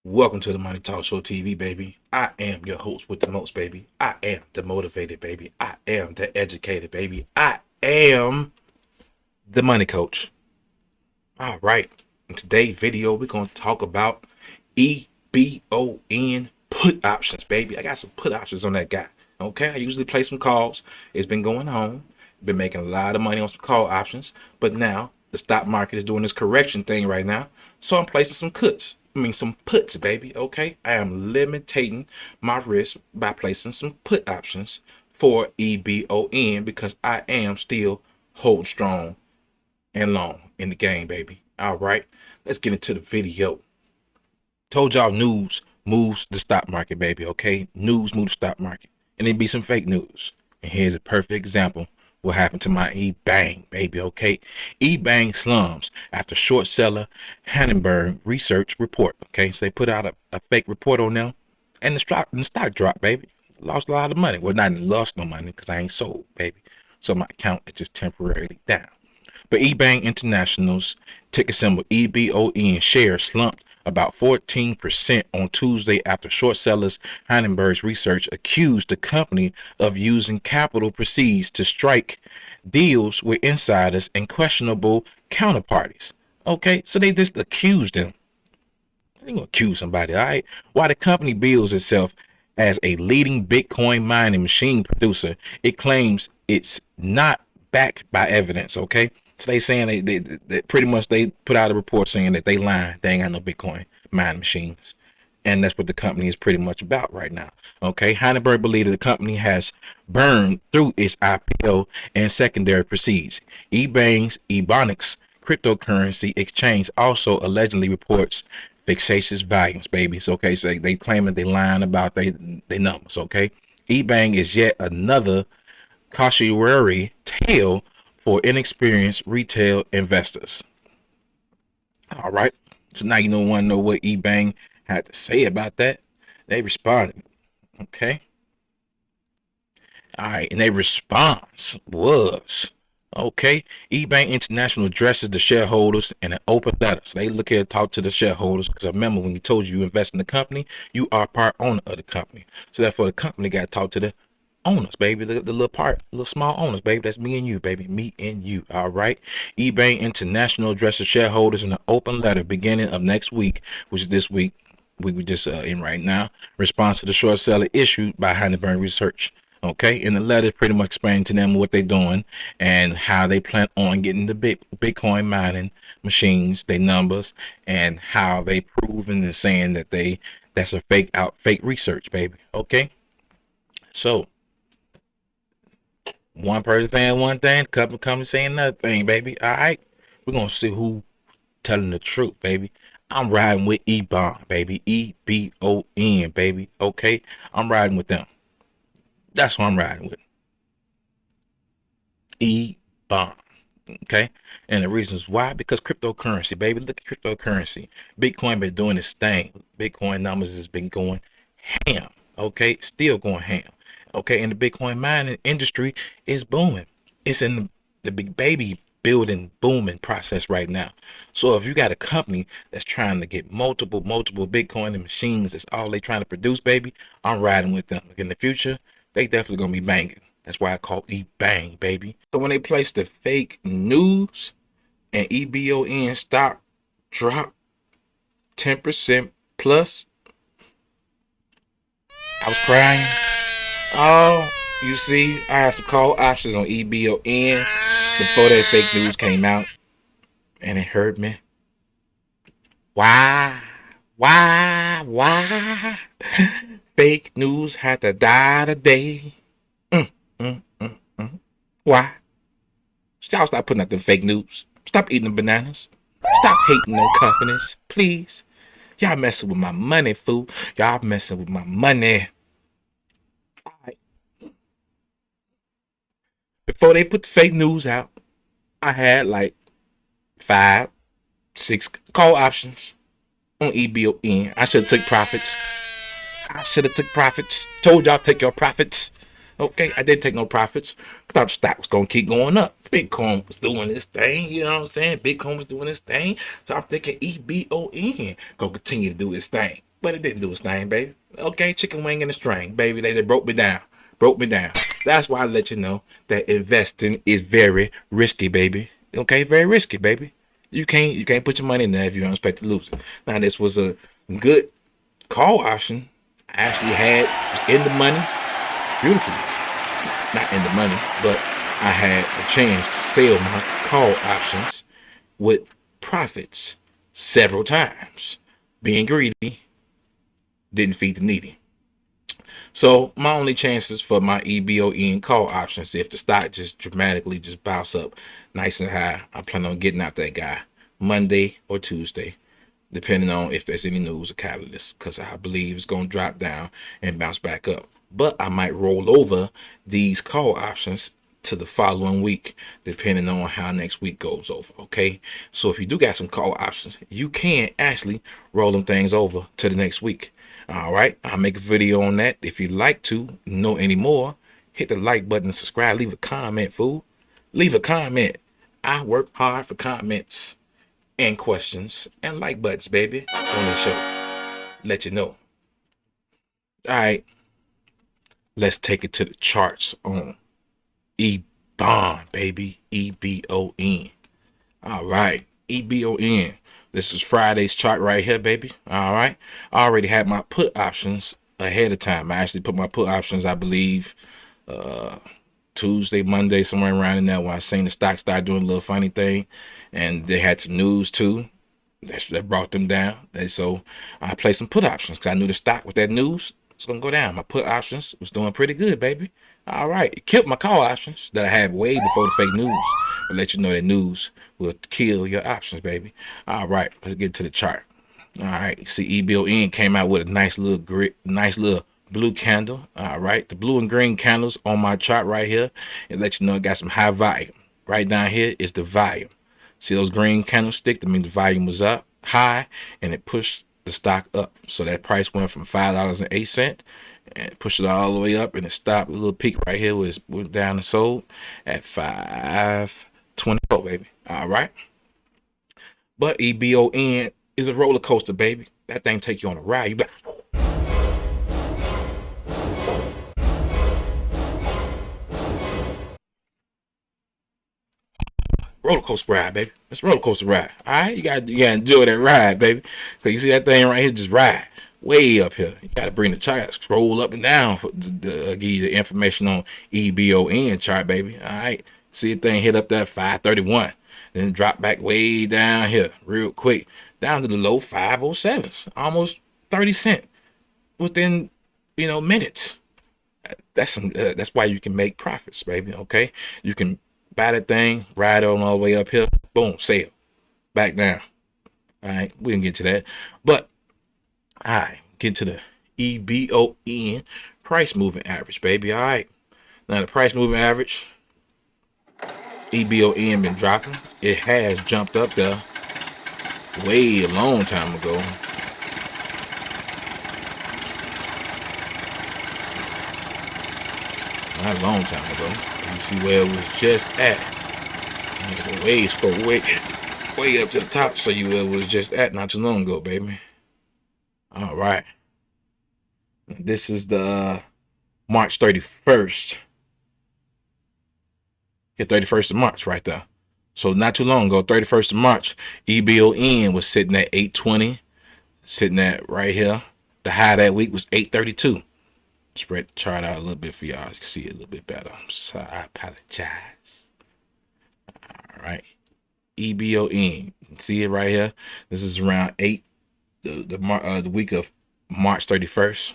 Welcome to the Money Talk Show TV, baby. I am your host with the most, baby. I am the motivated, baby. I am the educated, baby. I am the money coach. All right. In today's video, we're going to talk about EBON put options, baby. I got some put options on that guy. Okay. I usually play some calls. It's been going on. Been making a lot of money on some call options. But now the stock market is doing this correction thing right now. So I'm placing some some puts, baby. Okay. I am limiting my risk by placing some put options for EBON because I am still holding strong and long in the game, baby. All right, let's get into the video. Told y'all news moves the stock market, baby. Okay, news moves the stock market, and it be some fake news. And here's a perfect example what happened to my eBang, baby. Okay, eBang slums after short seller Hannenberg research report. Okay, so they put out a fake report on them, and the stock dropped, baby. Lost a lot of money. Well, not lost no money because I ain't sold, baby. So my account is just temporarily down. But eBank International's ticker symbol EBON shares slumped about 14% on Tuesday after short sellers Heinenberg's research accused the company of using capital proceeds to strike deals with insiders and questionable counterparties. Okay, so they just accused them. They ain't gonna accuse somebody, all right? While the company bills itself as a leading Bitcoin mining machine producer, it claims it's not backed by evidence. Okay, so they saying they pretty much they put out a report saying that they lying. They ain't got no Bitcoin mining machines, and that's what the company is pretty much about right now. Okay, Heidelberg believes the company has burned through its IPO and secondary proceeds. eBay's Ebonics cryptocurrency exchange also allegedly reports fictitious volumes, babies. Okay, so they claim that they lying about they numbers. Okay, eBang is yet another cautionary tale for inexperienced retail investors. All right, so now you don't want to know what eBang had to say about that. They responded. Okay, all right, and their response was, okay, eBank International addresses the shareholders in an open letter. So they look here to talk to the shareholders because remember when we told you invest in the company, you are part owner of the company. So therefore the company got to talk to the owners, baby, the little small owners, baby. That's me and you, baby, me and you. All right. eBank International addresses shareholders in an open letter beginning of next week, which is this week. We just in right now. Response to the short seller issued by Heidelberg Research. Okay, in the letter, pretty much explaining to them what they're doing and how they plan on getting the Bitcoin mining machines, their numbers, and how they proven and saying that that's a fake research, baby. Okay, so one person saying one thing, couple coming saying another thing, baby. All right, we're gonna see who telling the truth, baby. I'm riding with EBON, baby. EBON, baby. Okay, I'm riding with them. That's what I'm riding with. EBON. Okay, and the reasons why, because cryptocurrency, baby. Look at cryptocurrency. Bitcoin been doing this thing. Bitcoin numbers has been going ham. Okay, still going ham. Okay, and the Bitcoin mining industry is booming. It's in the big baby building booming process right now. So if you got a company that's trying to get multiple Bitcoin and machines, that's all they trying to produce, baby, I'm riding with them. In the future, they definitely gonna be banging. That's why I call E-Bang, baby. So when they place the fake news and EBON stock drop 10% plus, I was crying. Oh, you see, I had some call options on EBON before that fake news came out, and it hurt me. Why? Why? Fake news had to die today. Mm, mm, mm, mm. Why? Y'all stop putting out the fake news. Stop eating the bananas. Stop hating on companies, please. Y'all messing with my money, fool. Y'all messing with my money. All right. Before they put the fake news out, I had like 5, 6 call options on EBON. I should have took profits. Told y'all take your profits. Okay, I didn't take no profits. I thought the stock was gonna keep going up. Bitcoin was doing this thing, you know what I'm saying? Bitcoin was doing this thing. So I'm thinking EBON gonna continue to do its thing. but it didn't do its thing, baby. Okay, chicken wing and a string, baby. They broke me down. Broke me down. That's why I let you know that investing is very risky, baby. Okay, very risky, baby. You can't put your money in there if you don't expect to lose it. Now this was a good call option. I actually was in the money beautifully. Not in the money, but I had a chance to sell my call options with profits several times. Being greedy didn't feed the needy. So my only chances for my EBON call options, if the stock just dramatically just bounce up nice and high, I plan on getting out that guy Monday or Tuesday, depending on if there's any news or catalyst, because I believe it's going to drop down and bounce back up. But I might roll over these call options to the following week, depending on how next week goes over. Okay, so if you do got some call options, you can actually roll them things over to the next week. All right, I'll make a video on that. If you'd like to know any more, hit the like button and subscribe. Leave a comment, fool. Leave a comment. I work hard for comments and questions and like buttons, baby, on the show. Let you know. All right, let's take it to the charts on EBON, baby. EBON. All right, EBON. This is Friday's chart right here, baby. All right. I already had my put options ahead of time. I actually put my put options, I believe, Tuesday, Monday, somewhere around in there when I seen the stock start doing a little funny thing. And they had some news too that brought them down. And so I played some put options because I knew the stock with that news was going to go down. My put options was doing pretty good, baby. All right. It killed my call options that I had way before the fake news. But let you know that news will kill your options, baby. All right. Let's get to the chart. All right. You see, EBON came out with a nice little blue candle. All right. The blue and green candles on my chart right here. It lets you know it got some high volume. Right down here is the volume. See those green candlesticks? That means the volume was up high and it pushed the stock up. So that price went from $5.08 and pushed it all the way up, and it stopped a little peak right here where it went down and sold at $5.24, baby. All right. But EBON is a roller coaster, baby. That thing take you on a ride. You be like, roller coaster ride, baby. It's a roller coaster ride. All right, you gotta enjoy that ride, baby. So you see that thing right here, just ride way up here. You gotta bring the chart, scroll up and down to give you the information on EBON chart, baby. All right, see the thing hit up that 531, then drop back way down here real quick, down to the low 507s, almost 30 cents within minutes. That's why you can make profits, baby. Okay, you can buy that thing, ride on all the way up here, boom, sale, back down. All right, we can get to that, but all right, get to the EBON price moving average, baby. All right, now the price moving average, EBON been dropping. It has jumped up there way a long time ago. Not a long time ago. You see where it was just at. Way up to the top. So you where it was just at not too long ago, baby. All right. This is the March 31st. Yeah, 31st of March right there. So not too long ago, 31st of March, EBON was sitting at 820. Sitting at right here. The high that week was 832. Spread the chart out a little bit for y'all. You can see it a little bit better. So I apologize. All right. EBON. See it right here. This is around 8, the week of March 31st.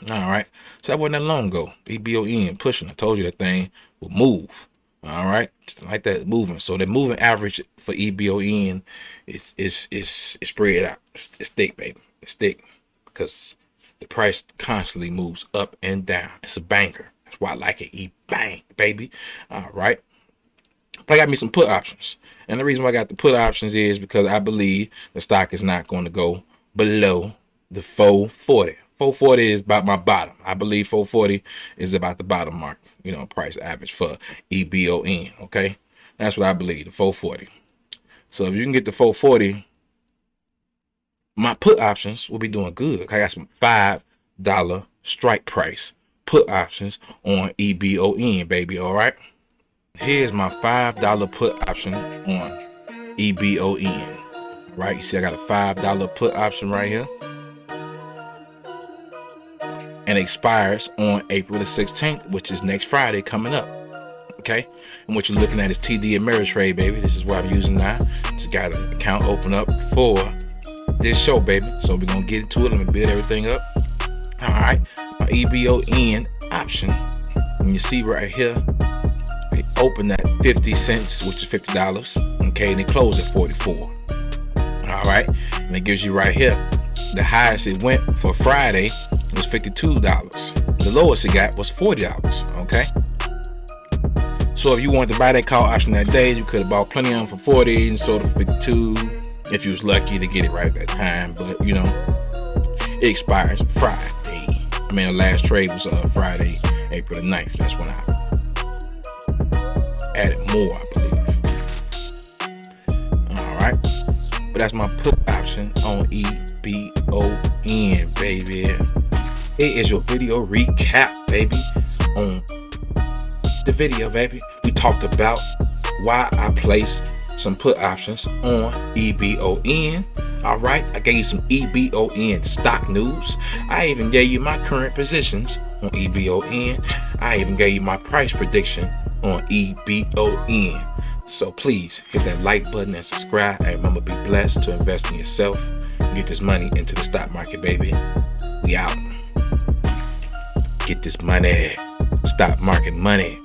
All right. So that wasn't that long ago. EBON pushing. I told you that thing will move. All right. Just like that moving. So the moving average for EBON is spread out. It's thick, baby. It's thick. Because the price constantly moves up and down. It's a banger. That's why I like it. E-bang, baby. All right. But I got me some put options. And the reason why I got the put options is because I believe the stock is not going to go below the 440. 440 is about my bottom. I believe 440 is about the bottom mark, price average for EBON. Okay. That's what I believe, the 440. So if you can get the 440 my put options will be doing good. I got some $5 strike price put options on EBON, baby. All right. Here's my $5 put option on EBON. Right. You see, I got a $5 put option right here. And expires on April the 16th, which is next Friday coming up. Okay. And what you're looking at is TD Ameritrade, baby. This is what I'm using now. Just got an account open up for this show, baby. So we're gonna get into it. Let me build everything up. All right, my EBON option. And you see right here, they open at 50 cents, which is $50. Okay, and they close at 44. All right, and it gives you right here the highest it went for Friday was $52. The lowest it got was $40. Okay. So if you wanted to buy that call option that day, you could have bought plenty of them for 40 and sold it for 52 if you was lucky to get it right at that time. But you know, it expires Friday. I mean, the last trade was Friday, April the 9th. That's when I added more, I believe. All right, but that's my put option on EBON, baby. Here is your video recap, baby, on the video, baby. We talked about why I placed some put options on EBON. All right, I gave you some EBON stock news. I even gave you my current positions on EBON. I even gave you my price prediction on EBON. So please hit that like button and subscribe. And remember, be blessed to invest in yourself. Get this money into the stock market, baby. We out. Get this money. Stock market money.